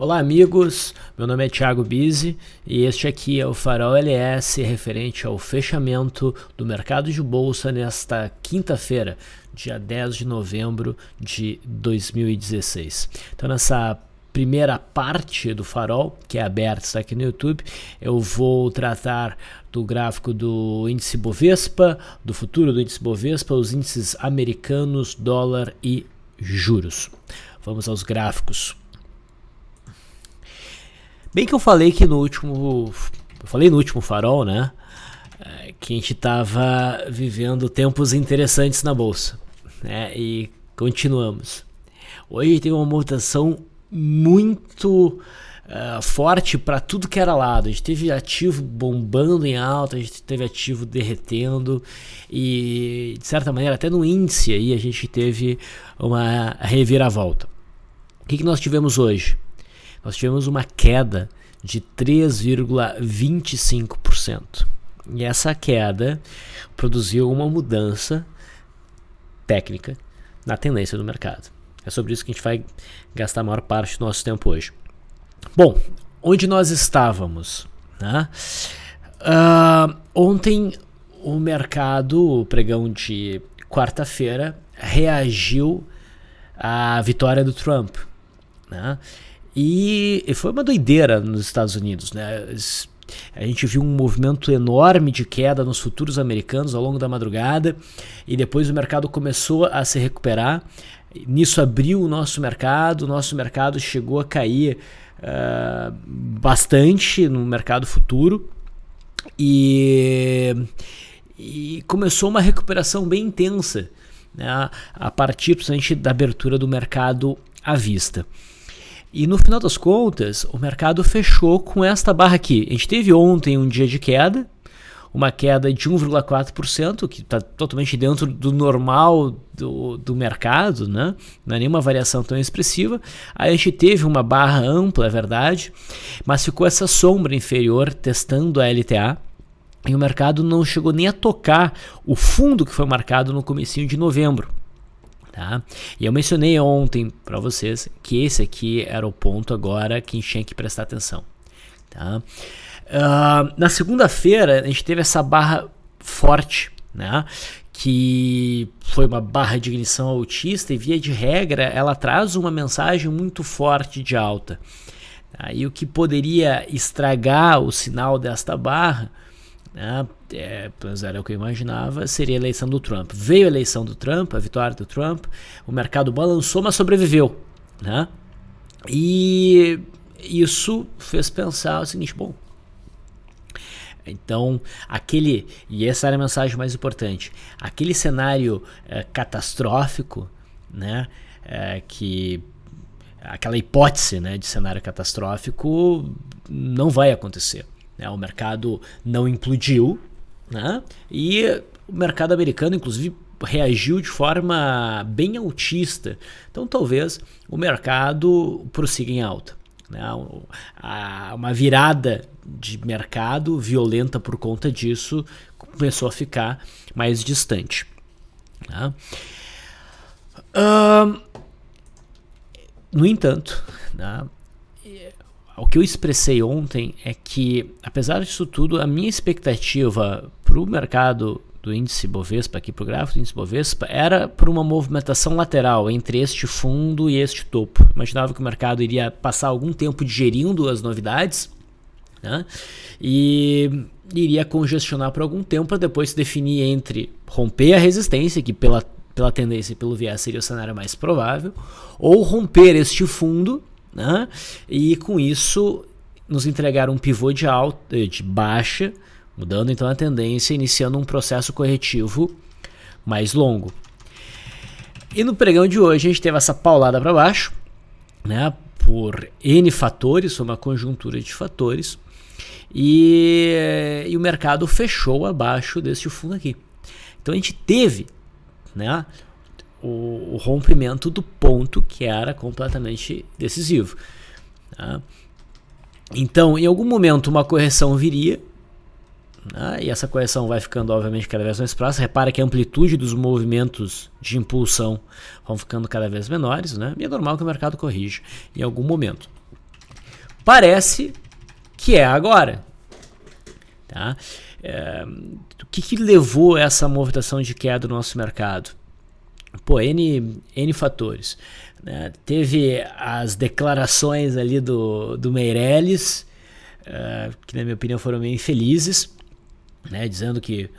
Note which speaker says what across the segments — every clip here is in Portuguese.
Speaker 1: Olá amigos, meu nome é Thiago Bizzi e este aqui é o Farol LS referente ao fechamento do mercado de bolsa nesta quinta-feira, dia 10 de novembro de 2016. Então nessa primeira parte do Farol, que é aberto, está aqui no YouTube, eu vou tratar do gráfico do índice Bovespa, do futuro do índice Bovespa, os índices americanos, dólar e juros. Vamos aos gráficos. Bem que eu falei que no último Farol, né, que a gente estava vivendo tempos interessantes na bolsa, né, e continuamos. Hoje tem uma movimentação muito forte para tudo que era lado. A gente teve ativo bombando em alta, a gente teve ativo derretendo e, de certa maneira, até no índice aí a gente teve uma reviravolta. O que nós tivemos hoje? Nós tivemos uma queda de 3,25%. E essa queda produziu uma mudança técnica na tendência do mercado. É sobre isso que a gente vai gastar a maior parte do nosso tempo hoje. Bom, onde nós estávamos, né? Ontem o mercado, o pregão de quarta-feira, reagiu à vitória do Trump, né? E foi uma doideira nos Estados Unidos, né? A gente viu um movimento enorme de queda nos futuros americanos ao longo da madrugada e depois o mercado começou a se recuperar. Nisso abriu o nosso mercado chegou a cair bastante no mercado futuro e começou uma recuperação bem intensa, né? A partir principalmente da abertura do mercado à vista. E no final das contas, o mercado fechou com esta barra aqui. A gente teve ontem um dia de queda, uma queda de 1,4%, que está totalmente dentro do normal do mercado, né? Não é nenhuma variação tão expressiva. Aí a gente teve uma barra ampla, é verdade, mas ficou essa sombra inferior testando a LTA. E o mercado não chegou nem a tocar o fundo que foi marcado no comecinho de novembro. Tá? E eu mencionei ontem para vocês que esse aqui era o ponto agora que a gente tinha que prestar atenção. Tá? Na segunda-feira a gente teve essa barra forte, né? Que foi uma barra de ignição altista e via de regra ela traz uma mensagem muito forte de alta. Tá? E o que poderia estragar o sinal desta barra, né, era o que eu imaginava, seria a eleição do Trump. Veio a eleição do Trump, a vitória do Trump, o mercado balançou, mas sobreviveu, né? E isso fez pensar o seguinte, bom, então e essa era a mensagem mais importante, aquele cenário catastrófico, né, aquela hipótese, né, de cenário catastrófico não vai acontecer. O mercado não implodiu, né? E o mercado americano, inclusive, reagiu de forma bem altista. Então, talvez o mercado prossiga em alta, né? Uma virada de mercado violenta por conta disso começou a ficar mais distante, né? No entanto, né, o que eu expressei ontem é que, apesar disso tudo, a minha expectativa para o mercado do índice Bovespa, aqui para o gráfico do índice Bovespa, era por uma movimentação lateral entre este fundo e este topo. Imaginava que o mercado iria passar algum tempo digerindo as novidades, né, e iria congestionar por algum tempo para depois se definir entre romper a resistência, que pela tendência e pelo viés seria o cenário mais provável, ou romper este fundo, né, e com isso nos entregar um pivô de baixa, mudando então a tendência, iniciando um processo corretivo mais longo. E no pregão de hoje a gente teve essa paulada para baixo, né, por N fatores, foi uma conjuntura de fatores, e o mercado fechou abaixo desse fundo aqui. Então a gente teve, né, o rompimento do ponto que era completamente decisivo, tá? Então, em algum momento, uma correção viria, né? E essa correção vai ficando, obviamente, cada vez mais próxima. Repara que a amplitude dos movimentos de impulsão vão ficando cada vez menores, né? E é normal que o mercado corrija em algum momento. Parece que é agora. Tá? O que levou essa movimentação de queda no nosso mercado? Pô, N fatores. Né? Teve as declarações ali do Meirelles, que na minha opinião foram meio infelizes, né? Dizendo que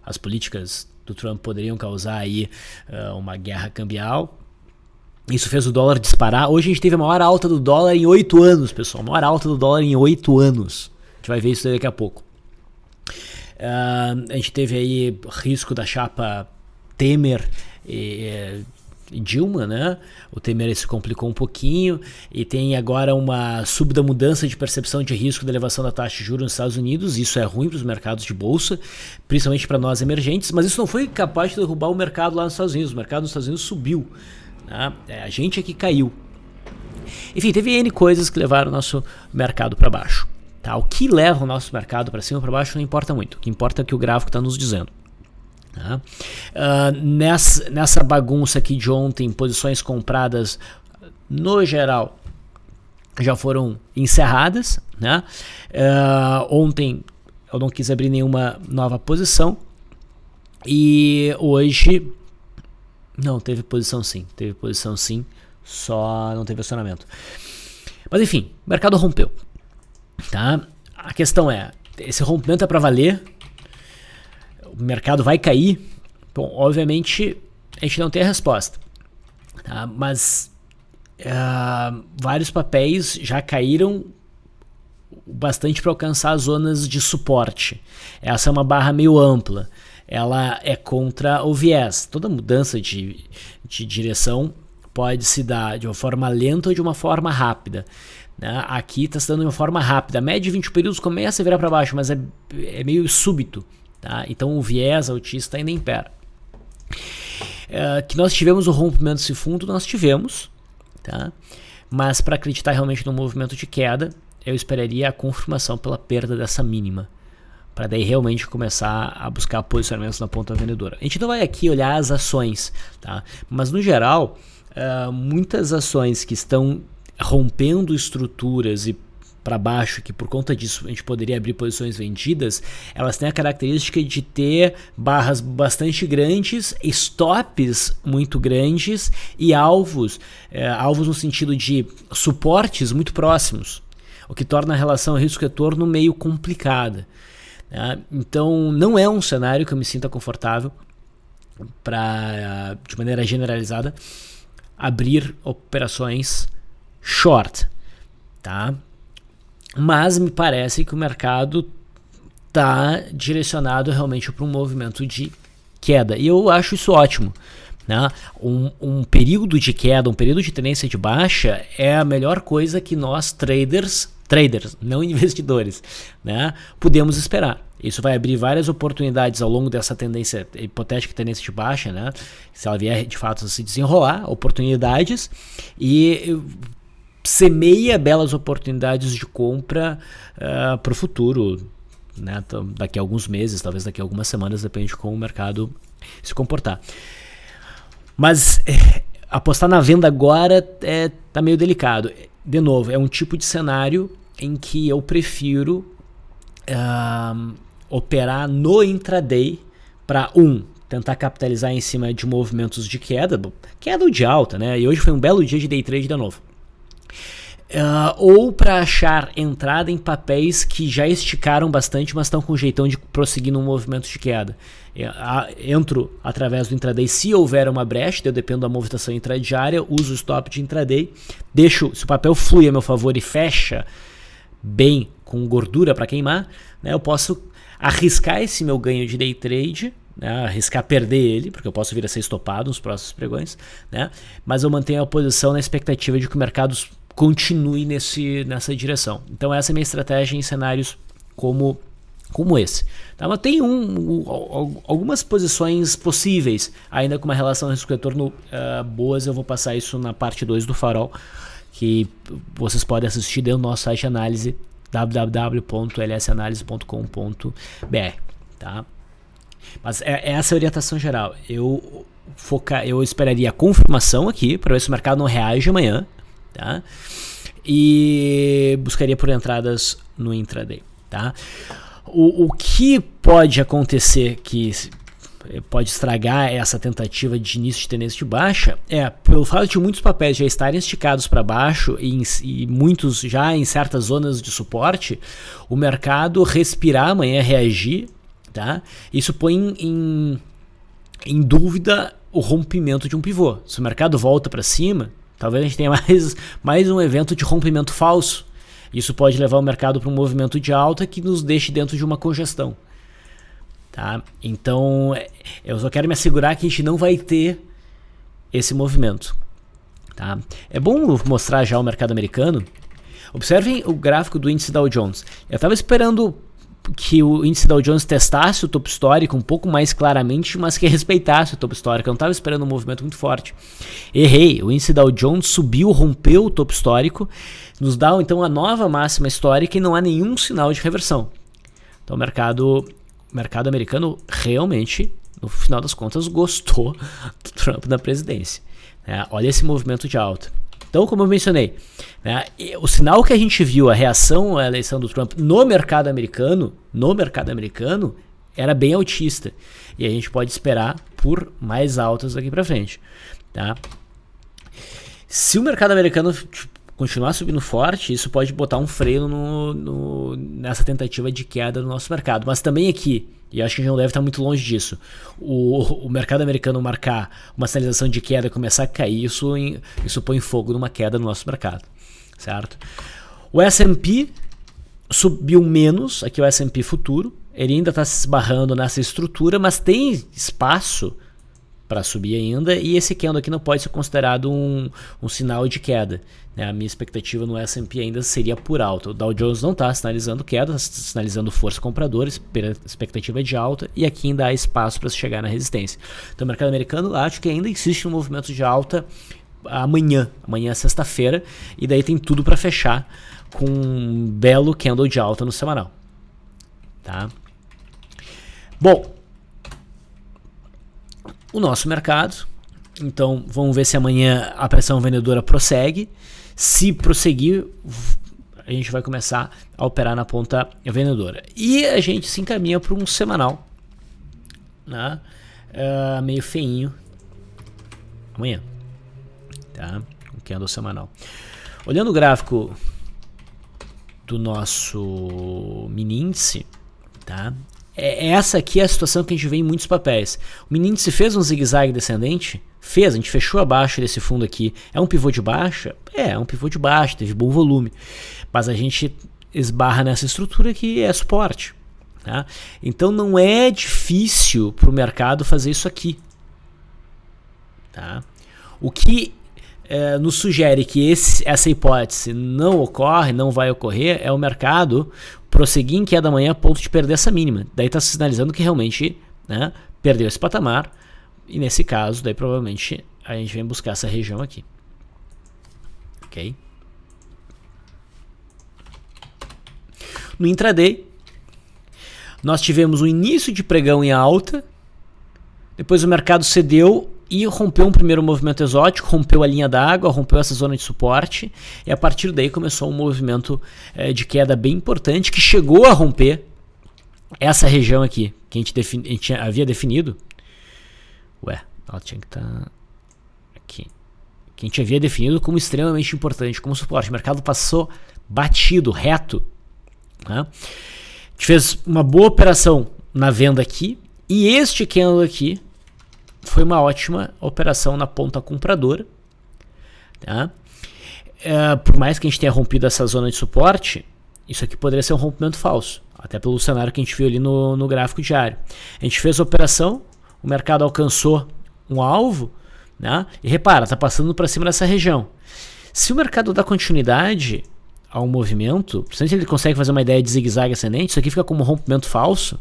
Speaker 1: as políticas do Trump poderiam causar aí uma guerra cambial. Isso fez o dólar disparar. Hoje a gente teve a maior alta do dólar em 8 anos, pessoal. Maior alta do dólar em 8 anos. A gente vai ver isso daqui a pouco. A gente teve aí risco da chapa Temer e Dilma, né? O Temer se complicou um pouquinho e tem agora uma súbita mudança de percepção de risco da elevação da taxa de juros nos Estados Unidos. Isso é ruim para os mercados de bolsa, principalmente para nós emergentes, mas isso não foi capaz de derrubar o mercado lá nos Estados Unidos. O mercado nos Estados Unidos subiu, né? A gente aqui caiu. Enfim, teve N coisas que levaram o nosso mercado para baixo. Tá? O que leva o nosso mercado para cima ou para baixo não importa muito. O que importa é o que o gráfico está nos dizendo. Tá? Nessa bagunça aqui de ontem, posições compradas no geral já foram encerradas, né? Ontem eu não quis abrir nenhuma nova posição e hoje não teve posição sim, só não teve acionamento. Mas enfim, o mercado rompeu, tá? A questão é, esse rompimento é para valer? O mercado vai cair? Bom, obviamente a gente não tem a resposta, tá? Mas vários papéis já caíram bastante para alcançar as zonas de suporte. Essa é uma barra meio ampla, ela é contra o viés. Toda mudança de direção pode se dar de uma forma lenta ou de uma forma rápida. Aqui está se dando de uma forma rápida. A média de 20 períodos começa a virar para baixo, mas é meio súbito. Tá? Então o viés autista ainda impera. Que nós tivemos o rompimento desse fundo, nós tivemos, tá? Mas para acreditar realmente no movimento de queda, eu esperaria a confirmação pela perda dessa mínima, para daí realmente começar a buscar posicionamentos na ponta vendedora. A gente não vai aqui olhar as ações, tá? Mas no geral, muitas ações que estão rompendo estruturas e para baixo, que por conta disso a gente poderia abrir posições vendidas, elas têm a característica de ter barras bastante grandes, stops muito grandes e alvos no sentido de suportes muito próximos, o que torna a relação risco-retorno meio complicada. Né? Então não é um cenário que eu me sinta confortável para, de maneira generalizada, abrir operações short, tá? Mas me parece que o mercado está direcionado realmente para um movimento de queda. E eu acho isso ótimo. Né? Um período de queda, um período de tendência de baixa é a melhor coisa que nós traders, não investidores, né, podemos esperar. Isso vai abrir várias oportunidades ao longo dessa tendência, hipotética tendência de baixa, né? Se ela vier de fato a se desenrolar, oportunidades, e semeia belas oportunidades de compra para o futuro, né? Daqui a alguns meses, talvez daqui a algumas semanas, depende de como o mercado se comportar. Mas apostar na venda agora tá meio delicado. De novo, é um tipo de cenário em que eu prefiro operar no intraday para tentar capitalizar em cima de movimentos de queda ou de alta, né? E hoje foi um belo dia de day trade de novo. Ou para achar entrada em papéis que já esticaram bastante, mas estão com jeitão de prosseguir num movimento de queda. Entro através do intraday se houver uma brecha, eu dependo da movimentação intradiária, uso o stop de intraday, se o papel flui a meu favor e fecha bem com gordura para queimar, né, eu posso arriscar esse meu ganho de day trade, né, arriscar perder ele, porque eu posso vir a ser estopado nos próximos pregões, né, mas eu mantenho a posição na expectativa de que o mercado continue nessa direção. Então essa é a minha estratégia em cenários como esse. Tá? Mas tem algumas posições possíveis, ainda com uma relação risco-retorno boas. Eu vou passar isso na parte 2 do Farol, que vocês podem assistir dentro do nosso site de análise, www.lsanalise.com.br. Tá? Mas essa é a orientação geral. Eu esperaria a confirmação aqui, para ver se o mercado não reage amanhã. Tá? e buscaria por entradas no intraday, tá? O que pode acontecer que pode estragar essa tentativa de início de tendência de baixa pelo fato de muitos papéis já estarem esticados para baixo e muitos já em certas zonas de suporte, o mercado respirar amanhã, reagir, tá? Isso põe em dúvida o rompimento de um pivô. Se o mercado volta para cima, talvez a gente tenha mais um evento de rompimento falso. Isso pode levar o mercado para um movimento de alta que nos deixe dentro de uma congestão. Tá? Então, eu só quero me assegurar que a gente não vai ter esse movimento. Tá? É bom mostrar já o mercado americano. Observem o gráfico do índice Dow Jones. Eu estava esperando que o índice Dow Jones testasse o topo histórico um pouco mais claramente, mas que respeitasse o topo histórico. Eu não estava esperando um movimento muito forte. Errei. O índice Dow Jones subiu, rompeu o topo histórico, nos dá então a nova máxima histórica e não há nenhum sinal de reversão. Então o mercado americano realmente, no final das contas, gostou do Trump na presidência. Olha esse movimento de alta. Então, como eu mencionei, o sinal que a gente viu, a reação à eleição do Trump no mercado americano, era bem altista. E a gente pode esperar por mais altas daqui para frente. Tá? Se o mercado americano continuar subindo forte, isso pode botar um freio nessa tentativa de queda do nosso mercado. Mas também aqui, e acho que a gente não deve estar muito longe disso, o mercado americano marcar uma sinalização de queda e começar a cair, isso põe fogo numa queda no nosso mercado, certo? O S&P subiu menos, aqui o S&P futuro, ele ainda está se esbarrando nessa estrutura, mas tem espaço para subir ainda, e esse candle aqui não pode ser considerado um sinal de queda. A minha expectativa no S&P ainda seria por alta. O Dow Jones não está sinalizando queda, está sinalizando força compradora, expectativa de alta, e aqui ainda há espaço para se chegar na resistência. Então o mercado americano, acho que ainda existe um movimento de alta amanhã é sexta-feira, e daí tem tudo para fechar com um belo candle de alta no semanal. Tá? Bom, o nosso mercado, então vamos ver se amanhã a pressão vendedora prossegue. Se prosseguir, a gente vai começar a operar na ponta vendedora. E a gente se encaminha para um semanal, né? Meio feinho amanhã. Tá? Um candle semanal. Olhando o gráfico do nosso mini índice, tá? Essa aqui é a situação que a gente vê em muitos papéis. O mini índice fez um zigue-zague descendente? Fez, a gente fechou abaixo desse fundo aqui. É um pivô de baixa? É um pivô de baixa, teve bom volume. Mas a gente esbarra nessa estrutura que é suporte. Tá? Então não é difícil para o mercado fazer isso aqui. Tá? O que nos sugere que essa hipótese não ocorre, não vai ocorrer, é o mercado prosseguir em queda amanhã a ponto de perder essa mínima. Daí está sinalizando que realmente, né, perdeu esse patamar, e nesse caso, daí provavelmente a gente vem buscar essa região aqui. Ok? No intraday, nós tivemos um início de pregão em alta, depois o mercado cedeu e rompeu um primeiro movimento exótico, rompeu a linha d'água, rompeu essa zona de suporte, e a partir daí começou um movimento de queda bem importante, que chegou a romper essa região aqui, que a gente havia definido. Ela tinha que estar aqui. Que a gente havia definido como extremamente importante, como suporte. O mercado passou batido, reto. Né? A gente fez uma boa operação na venda aqui, e este candle aqui foi uma ótima operação na ponta compradora. Tá? Por mais que a gente tenha rompido essa zona de suporte, isso aqui poderia ser um rompimento falso, até pelo cenário que a gente viu ali no gráfico diário. A gente fez a operação, o mercado alcançou um alvo, né? E repara, está passando para cima dessa região. Se o mercado dá continuidade ao movimento, principalmente ele consegue fazer uma ideia de zigue-zague ascendente, isso aqui fica como um rompimento falso,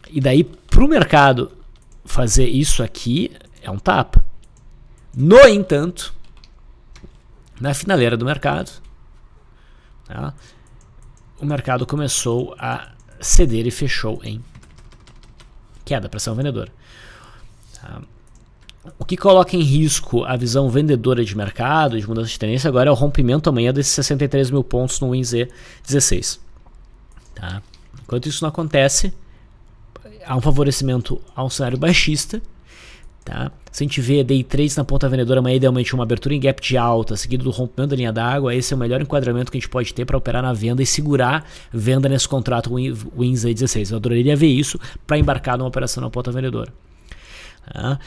Speaker 1: e daí para o mercado fazer isso aqui é um tapa. No entanto, na finaleira do mercado, tá, o mercado começou a ceder e fechou em queda, pressão vendedora. Tá. O que coloca em risco a visão vendedora de mercado, de mudança de tendência, agora é o rompimento amanhã desses 63 mil pontos no WinZ16. Tá? Enquanto isso não acontece, há um favorecimento a um cenário baixista. Tá? Se a gente vê day trades na ponta vendedora, amanhã idealmente uma abertura em gap de alta, seguido do rompimento da linha d'água, esse é o melhor enquadramento que a gente pode ter para operar na venda e segurar venda nesse contrato WinZ16. Eu adoraria ver isso para embarcar numa operação na ponta vendedora. Tá?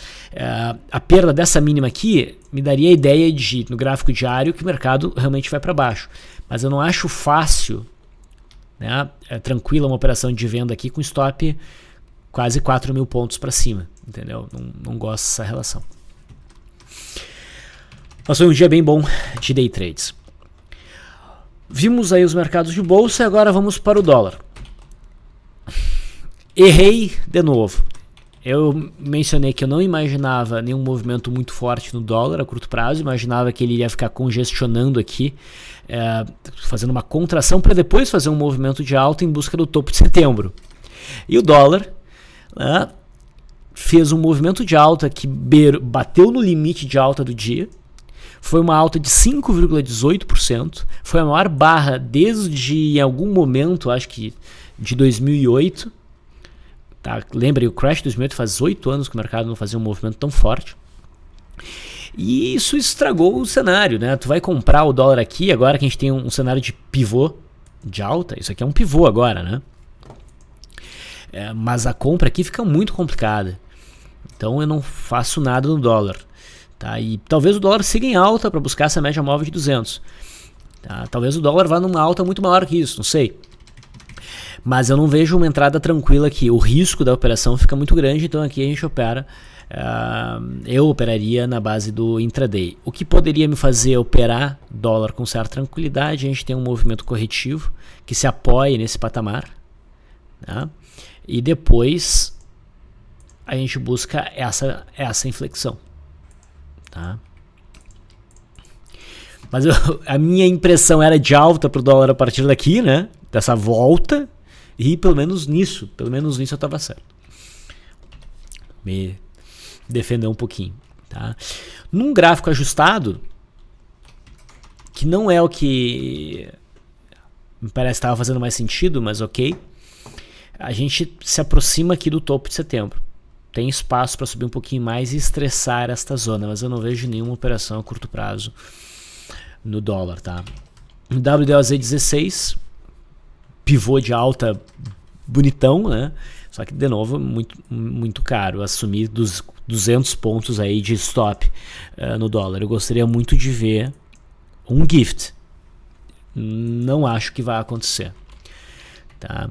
Speaker 1: A perda dessa mínima aqui me daria a ideia de, no gráfico diário, que o mercado realmente vai para baixo. Mas eu não acho fácil, né, tranquila uma operação de venda aqui com stop quase 4 mil pontos para cima. Entendeu? Não gosto dessa relação. Mas foi um dia bem bom de day trades. Vimos aí os mercados de bolsa e agora vamos para o dólar. Errei de novo. Eu mencionei que eu não imaginava nenhum movimento muito forte no dólar a curto prazo. Imaginava que ele iria ficar congestionando aqui, fazendo uma contração para depois fazer um movimento de alta em busca do topo de setembro. E o dólar, né, fez um movimento de alta que bateu no limite de alta do dia. Foi uma alta de 5,18%. Foi a maior barra desde em algum momento, acho que de 2008. Tá? Lembrem, o crash de 2008 faz 8 anos que o mercado não fazia um movimento tão forte. E isso estragou o cenário, né? Tu vai comprar o dólar aqui, agora que a gente tem um cenário de pivô de alta. Isso aqui é um pivô agora, né? Mas a compra aqui fica muito complicada. Então eu não faço nada no dólar. Tá? E talvez o dólar siga em alta para buscar essa média móvel de 200. Tá? Talvez o dólar vá numa alta muito maior que isso, não sei. Mas eu não vejo uma entrada tranquila aqui. O risco da operação fica muito grande, então aqui a gente opera. Eu operaria na base do intraday. O que poderia me fazer operar dólar com certa tranquilidade? A gente tem um movimento corretivo que se apoie nesse patamar. Tá? E depois a gente busca essa inflexão. Tá? Mas a minha impressão era de alta para o dólar a partir daqui, né? Dessa volta. E pelo menos nisso eu estava certo. Me defender um pouquinho. Tá? Num gráfico ajustado, que não é o que me parece que estava fazendo mais sentido, mas ok. A gente se aproxima aqui do topo de setembro. Tem espaço para subir um pouquinho mais e estressar esta zona, mas eu não vejo nenhuma operação a curto prazo no dólar. Tá? No WDOZ16, pivô de alta bonitão, né? Só que, de novo, muito caro assumir dos 200 pontos aí de stop no dólar. Eu gostaria muito de ver um gift. Não acho que vai acontecer. Tá?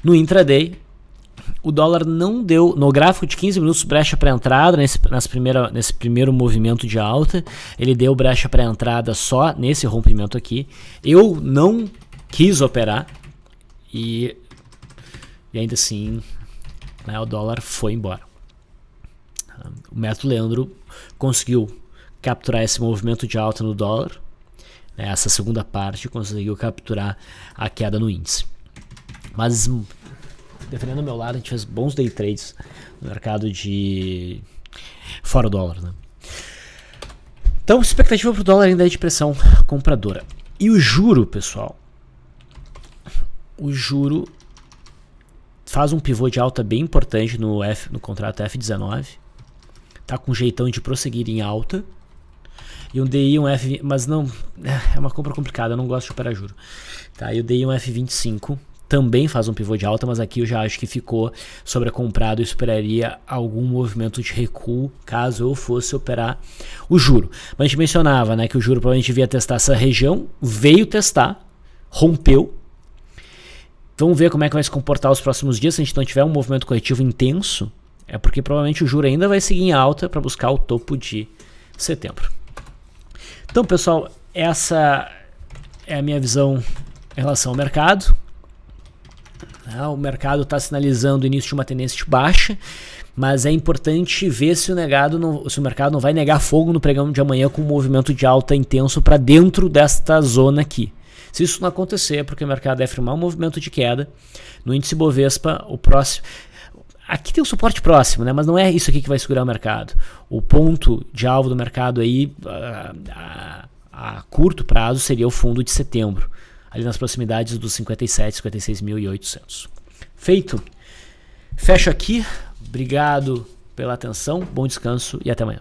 Speaker 1: No intraday, o dólar não deu, no gráfico de 15 minutos, brecha para entrada, nesse primeiro movimento de alta. Ele deu brecha para entrada só nesse rompimento aqui. Eu não quis operar e ainda assim, né, o dólar foi embora. O método Leandro conseguiu capturar esse movimento de alta no dólar, né, essa segunda parte conseguiu capturar a queda no índice. Mas, defendendo o meu lado, a gente fez bons day trades no mercado de fora o dólar. Né? Então, expectativa para o dólar ainda é de pressão compradora. E o juro, pessoal? O juro faz um pivô de alta bem importante no contrato F19. Tá com jeitão de prosseguir em alta. E um DI, um F... Mas não... É uma compra complicada, eu não gosto de operar juro. Tá, e o DI, um F25... também faz um pivô de alta, mas aqui eu já acho que ficou sobrecomprado e esperaria algum movimento de recuo caso eu fosse operar o juro. Mas a gente mencionava, né, que o juro provavelmente devia testar essa região, veio testar, rompeu. Vamos ver como é que vai se comportar os próximos dias. Se a gente não tiver um movimento corretivo intenso, é porque provavelmente o juro ainda vai seguir em alta para buscar o topo de setembro. Então, pessoal, essa é a minha visão em relação ao mercado. O mercado está sinalizando o início de uma tendência de baixa, mas é importante ver se o mercado não vai negar fogo no pregão de amanhã com um movimento de alta intenso para dentro desta zona aqui. Se isso não acontecer, é porque o mercado vai firmar um movimento de queda no índice Bovespa. aqui tem um suporte próximo, né? Mas não é isso aqui que vai segurar o mercado. O ponto de alvo do mercado aí a curto prazo seria o fundo de setembro, ali nas proximidades dos 57, 56.800. Feito. Fecho aqui. Obrigado pela atenção, bom descanso e até amanhã.